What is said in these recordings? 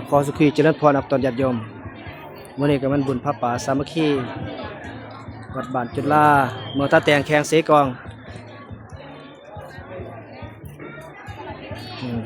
ขอสุขีเจริญพรอับตอนญาติโยมมื้อนี้ก็มันบุญพระป่าสามัคคีวัดบ้านจุฬาเมืองตาแตงแขงเสกองอืม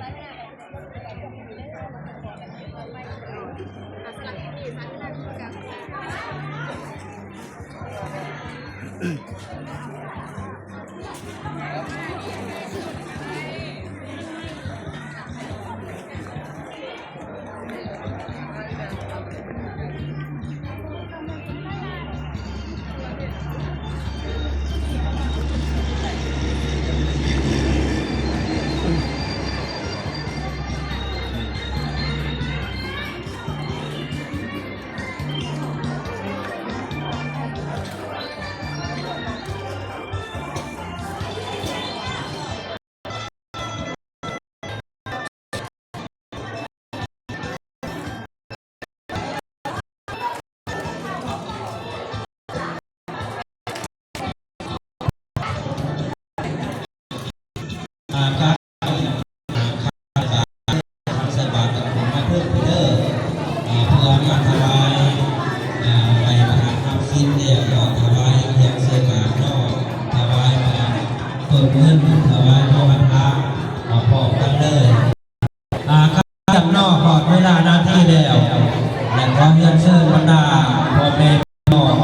ครับใส่บาตรกับผมมาเพื่อเพื่อมาถวายไปประทานคำสิ้นเนี่ยก็ถวายเพียงใส่บาตรก็ถวายมาเพิ่มเงินถวายพระวันพระพอกันเลยครับจำนอกพอเวลาหน้าที่แล้วและขอเรียนเชิญบรรดาพ่อแม่พี่น้อง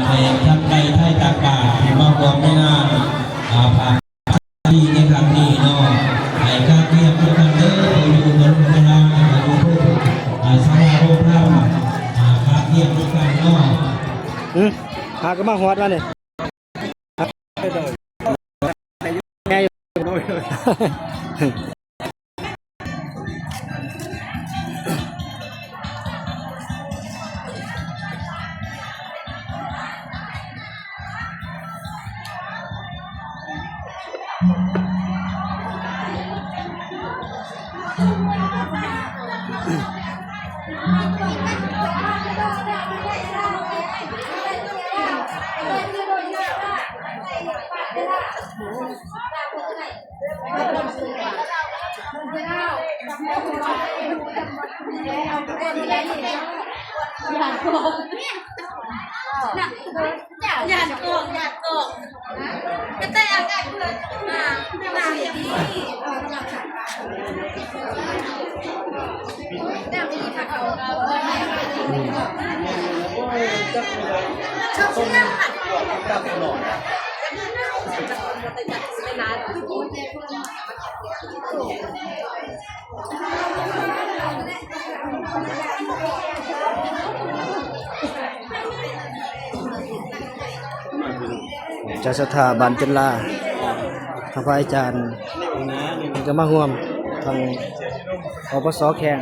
แขกทั้งไทยไทยต่างกาที่มาร่วมในงานผ่านดีในครั้งนี้เนาะไอ้การเรียกกันเด้ออยู่บนเวลาอยู่ทุกสมาคมเราการเรียกกันเนาะหาก็มาฮอดมาเนี่ยไงอย่าโกงก็แต่อากาศเพื่อนมาอย่างนี้แต่ไม่ดีค่ะเขาชอบชื่อน้ำผัดจากสถาบันจุฬาพระอาจารย์ก็มาร่วมทางอปส.แข่ง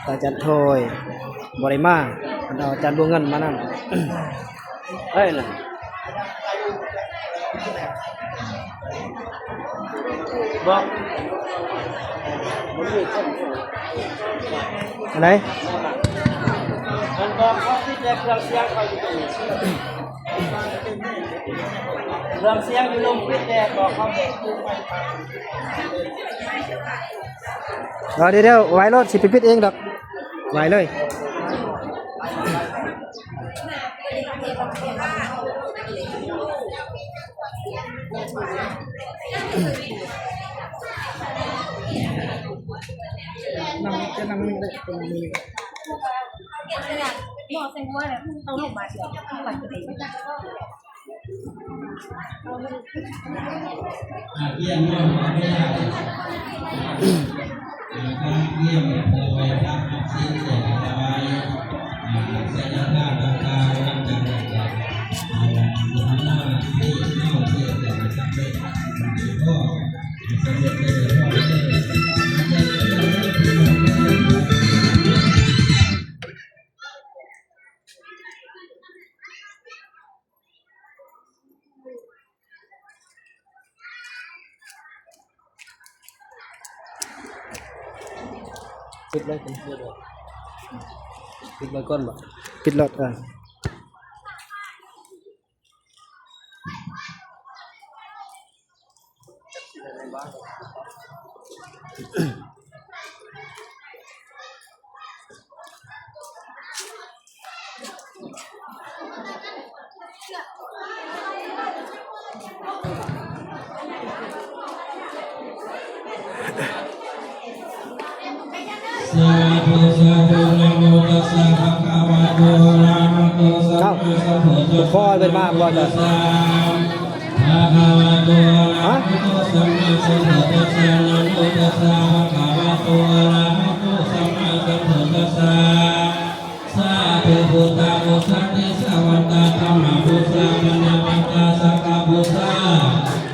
อาจารย์โทยบริมาเอาอาจารย์ดวงเงินมานั่งเฮ้ยน่ะบอกอะไรมันบอกเขาที่แจกเครื่องเสียงเขาอยู่ตรงนี้เครื่องเสียงอยู่ลงพิษแจกบอกเขาเดี๋ยวไว้รถสิปิดเองดอกไว้เลยจะนั่งนี่เลยตรงนี้บอกเซงว่าเนี่ยต้องลงมาเดี๋ยวหลังจะดีเยี่ยมมากไม่ได้การเยี่ยมพอไปทำสิ้นเสร็จสบายเสร็จแล้วต่างๆนั่งจังเลยอยู่ข้างหน้าที่เข้าเที่ยวแต่สำเร็จก็สำเร็จเลยพ่อเลยปิดเลยปิดเลยก้นบ่ปิดรถ สาธุสาธุนะโมตัสสะภะคะวะโตอะระหะโตสัมมาสัมพุทธัสสะ พ่อเป็นมาบ่จ้ะ ภะคะวะโตอะระหะโตสัมมาสัมพุทธัสสะนะโมตัสสะภะคะวะโตอะระหะโตสัมมาสัมพุทธัสสะสาธุพุทธามุสันติสวันตาธัมมาพุทธามัญญวันตาสักขะพุทธา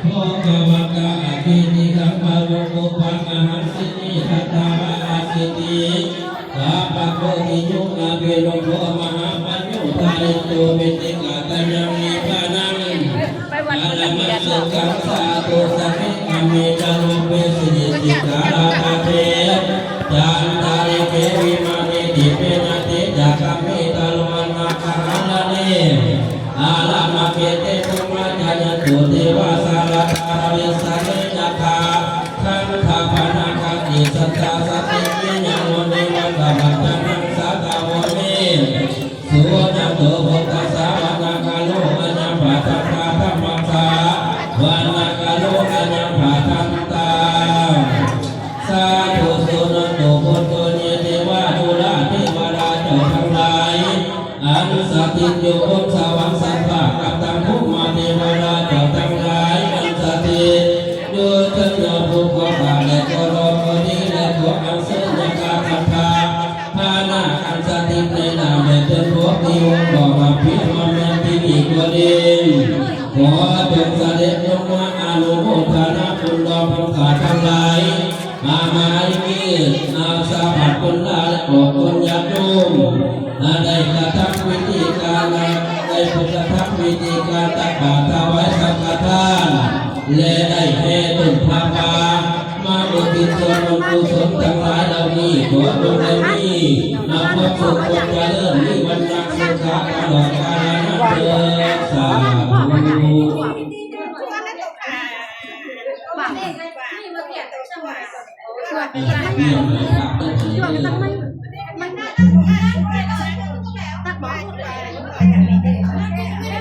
โภควะกะอภินิคัมมะรุปุปังอหังสินิทัตตาวะอาสิติกาปะโกมิยุอาเวโลโภมหาปัญญุทาลิโตเมติกาตัญญังนิพพานังอาลามัสสะกังสาตุสัพพิกามิจารุเปสิริสิกาลาภเทจันตาริเกวิมานิติเปนะติจักขมิตาลุอานาคาลาเนอาลามาเกเตตุมาจายตุเทวาสารตาราวิสาเนจักขาขันธาปนาคติสัตตาสัตติปิญญาโนเนวันตาบัจจังสัตตาวเนสุญญโตภุตตสาวนาคาโลอัญญปะทัพพะธัมมัสสะวานาคาโลอัญญปะทันตาสาธุสุนันโตพุทโธเนเทวาดุลาเทวดาเจ้าทั้งหลายอันสถิตอยู่บนสวรรค์สัตว์ภาคกับตังภูมาเทวดาเจ้าทั้งหลายอันสถิตอยู่ทั้งยอดภูเขาป่าและก็รอบก็ดีและก็อันเสนกาคันธาพานาอันสถิตในนามและเป็นพวกที่วงบอกว่าพิมพ์มันที่มีตัวเด่นขอจงเสด็จลงมาอนุโมทนาบุญดอกพังขาทั้งหลายอามาอิมิอาสาบัดคนลาและบอกคนญาติโยมได้กระทำวิธีการได้กระทำวิธีการตักบาตรถวายสังฆทานและได้แห่ต้นพระบามาอุทิศส่วนบุญกุศลทั้งหลายเหล่านี้ขอจงได้มีความสุขความเจริญมีวันนักสุขะตลอดกาลนานเถิดสาธุ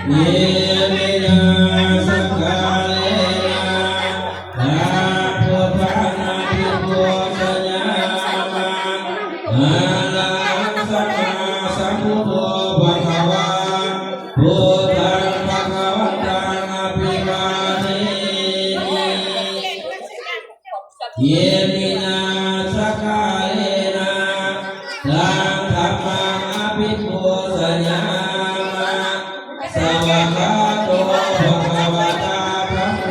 เยมินาสักกาเลนะพุทธานาภิปุสัญญามะอาลังสัมมาสัมพุทโธภะคะวะพุทธังภะคะวันตังอภิวาเทมิเยมินาสักกาเลนะสังฆัมมังอภิปุสัญญามะสวากขาโตภะคะวะตาธัมโม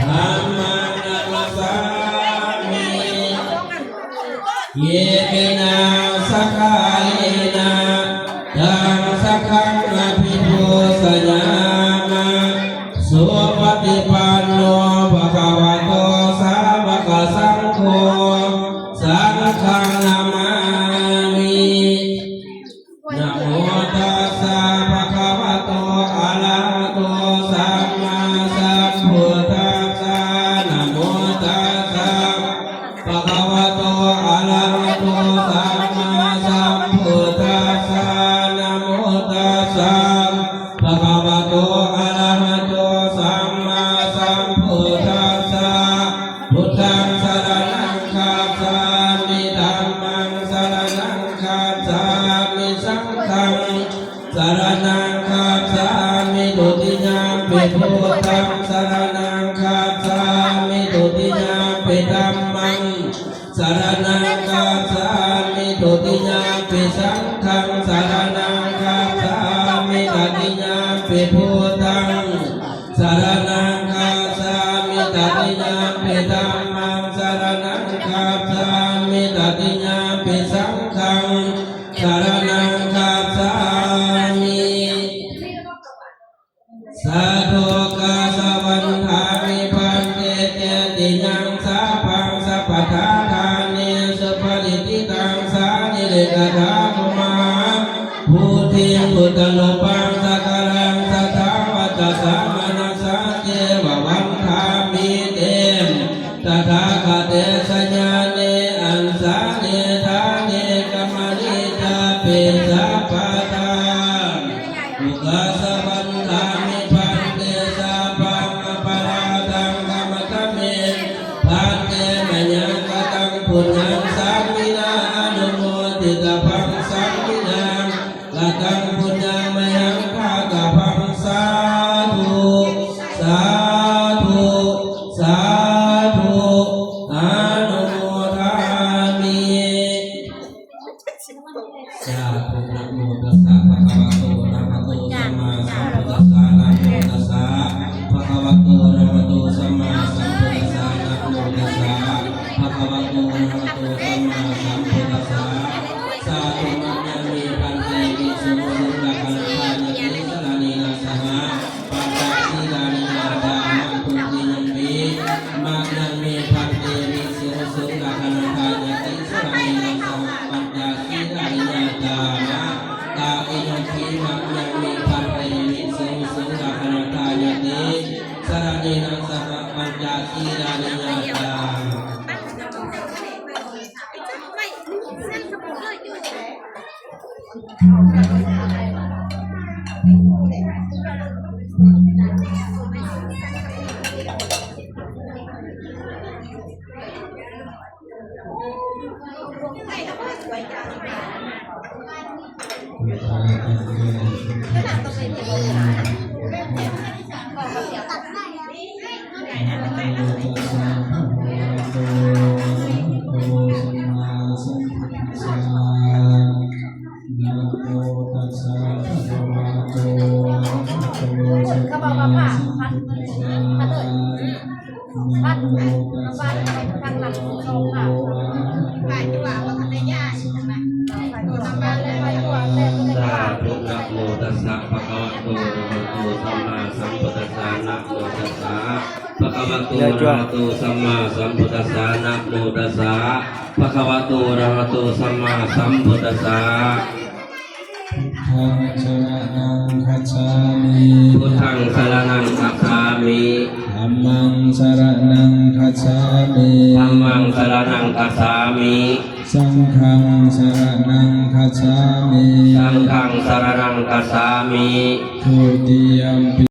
ธัมมังนัมสสามิเยมินาสักขาเลนะตังสักขังอภิปุสัญญามะสุปฏิปันโนภะคะวะโตสาวกสังโฆสังฆังนามามินะโมตัสสะภะคะวะโตอะระหะโตสัมมาสัมพุทธัสสะนะโมตัสสะภะคะวะโตอะระหะโตสัมมาสัมพุทธัสสะนะโมตัสสะภะคะวะโตอะระหะโตสัมมาสัมพุทธัสสะพุทธังสรณังคัจฉามิธัมมังสรณังคัจฉามิสังฆังสรณังคัจฉามิตุติยามปิพุทธังสรณังคัจฉามิตุติยามปิธัมมังสรณังคัจฉามิตุติยามปิสังฆังสรณังคัจฉามิตติยามปิพุทธังสรณังคัจฉามิตติยามปิธัมมังสรณังคัจฉามิตติยามปิสังฆังสรณังคัจฉามิสาธุกาสวันทามิปันเตเตติยังสาพังสัพพทาทานิสุปริติตังสานิเลกธาคุมาพุทธิพุทธโลปังสักการังสัทธาวัจสามนัสสะเจววันทามิเตมตถาคเตสัญญาเนอันสาเนธาเนกัมมนิตาเปสัพพทาอุกาสวันทามิปันเตสาปังอปาราตังกรรมตเมพันเตมะยังกตังปุญญังสามินา โตอะระหะโตสัมมาสัมพุทธัสสะสาธุมัญญังมีพันเตวิสุงสุงะคันธายติสรณีนาสหะปัจจสีลานินาจามะปุติยัมปิมัญญังมีพันเตวิสุงสุงะคันธายติสรณีนาสหะปัจจสีลานินาจามะตาอิยัมปิมัญญังมีพันเตวิสุงสุงะคันธายติสรณีนาสหะปัจจสีลานินาจามะ ไม่เส้นสมุนเลยอยู่ไม่ต้องไปสวยจังก็ทำตัวเป็นตัวตัดได้เขาบอกว่าผ่าพัดพัดบ้านทางหลังโรงค่ะฝ่ายที่ว่าว่าทำได้ยากใช่ไหมฝ่ายที่ทำบ้านเลยฝ่ายที่ว่าแม่ก็ได้ สา ว่า ธุนะโมตัสสะภะคะวะโตอะระหะโตสัมมาสัมพุทธัสสะนะโมตัสสะภะคะวะโตอะระหะโตสัมมาสัมพุทธัสสะนะโมตัสสะภะคะวะโตอะระหะโตสัมมาสัมพุทธัสสะ พุทธังสรณังคัจฉามิ ธัมมังสรณังคัจฉามิ ธัมมังสรณังคัจฉามิ สังฆังสรณังคัจฉามิ สังฆังสรณังคัจฉามิ ทุติยัมปิ